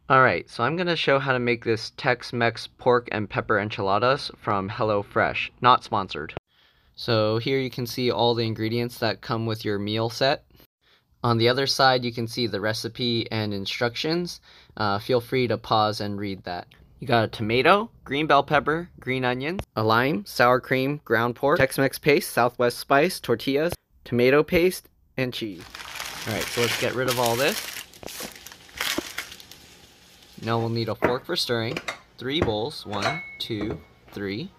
Alright, so I'm going to show how to make this Tex-Mex pork and pepper enchiladas from HelloFresh, not sponsored. So here you can see all the ingredients that come with your meal set. On the other side you can see the recipe and instructions. Feel free to pause and read that. You got a tomato, green bell pepper, green onions, a lime, sour cream, ground pork, Tex-Mex paste, Southwest spice, tortillas, tomato paste, and cheese. Alright, so let's get rid of all this. Now we'll need a fork for stirring, 3 bowls, 1, 2, 3,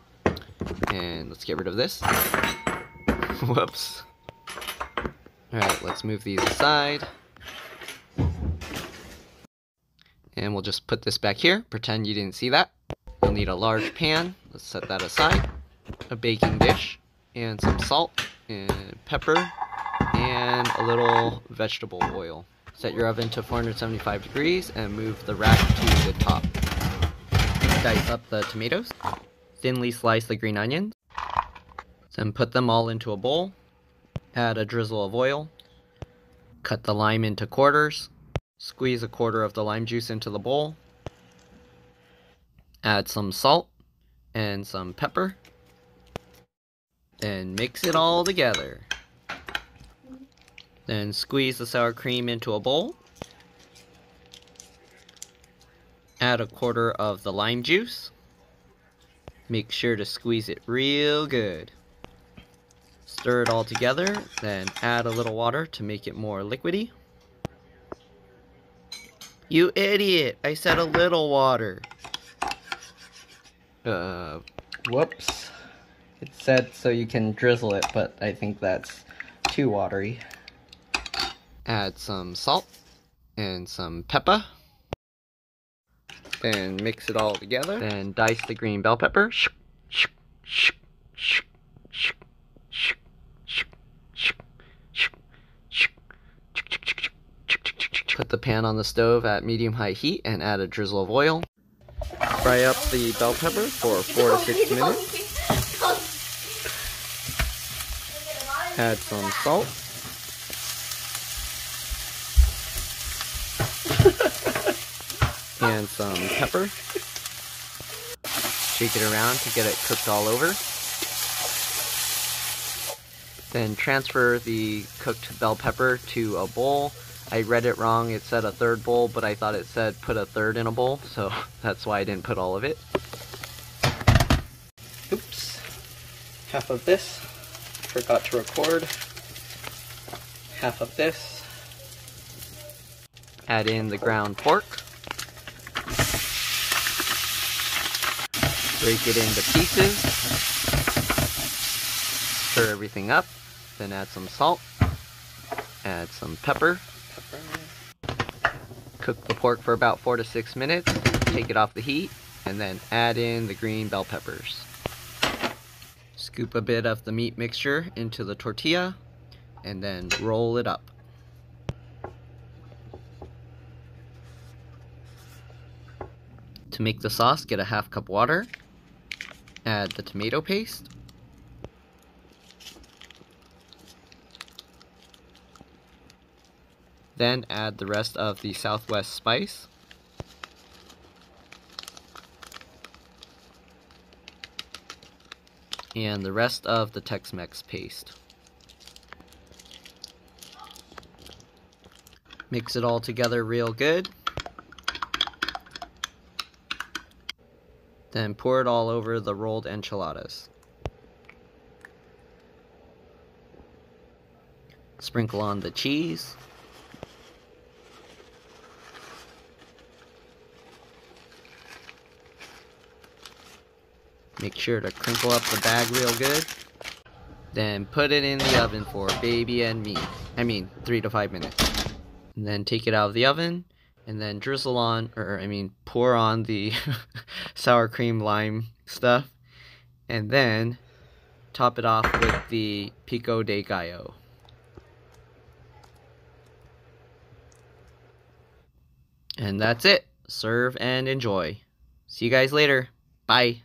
and let's get rid of this. Whoops. Alright, let's move these aside. And we'll just put this back here, pretend you didn't see that. You'll need a large pan, let's set that aside, a baking dish, and some salt, and pepper, and a little vegetable oil. Set your oven to 475 degrees and move the rack to the top. Dice up the tomatoes, thinly slice the green onions, then put them all into a bowl. Add a drizzle of oil, cut the lime into quarters, squeeze a quarter of the lime juice into the bowl, add some salt and some pepper, then mix it all together. Then squeeze the sour cream into a bowl. Add a quarter of the lime juice. Make sure to squeeze it real good. Stir it all together, then add a little water to make it more liquidy. You idiot! I said a little water. Whoops. It said so you can drizzle it, but I think that's too watery. Add some salt and some pepper. Then mix it all together. Then dice the green bell pepper. Put the pan on the stove at medium-high heat and add a drizzle of oil. Fry up the bell pepper for 4 to 6 minutes. Add some salt. And some pepper. Shake it around to get it cooked all over. Then transfer the cooked bell pepper to a bowl. I read it wrong, it said a third bowl, but I thought it said put a third in a bowl, so that's why I didn't put all of it. Oops. Half of this. Forgot to record. Half of this. Add in the ground pork. Break it into pieces. Stir everything up. Then add some salt. Add some pepper. Cook the pork for about 4 to 6 minutes. Take it off the heat. And then add in the green bell peppers. Scoop a bit of the meat mixture into the tortilla. And then roll it up. To make the sauce, get a half cup water. Add the tomato paste. Then add the rest of the Southwest spice. And the rest of the Tex-Mex paste. Mix it all together real good. Then pour it all over the rolled enchiladas. Sprinkle on the cheese. Make sure to crinkle up the bag real good. Then put it in the oven for baby and me. 3 to 5 minutes. And then take it out of the oven. And then drizzle on, pour on the sour cream lime stuff. And then top it off with the pico de gallo. And that's it. Serve and enjoy. See you guys later. Bye.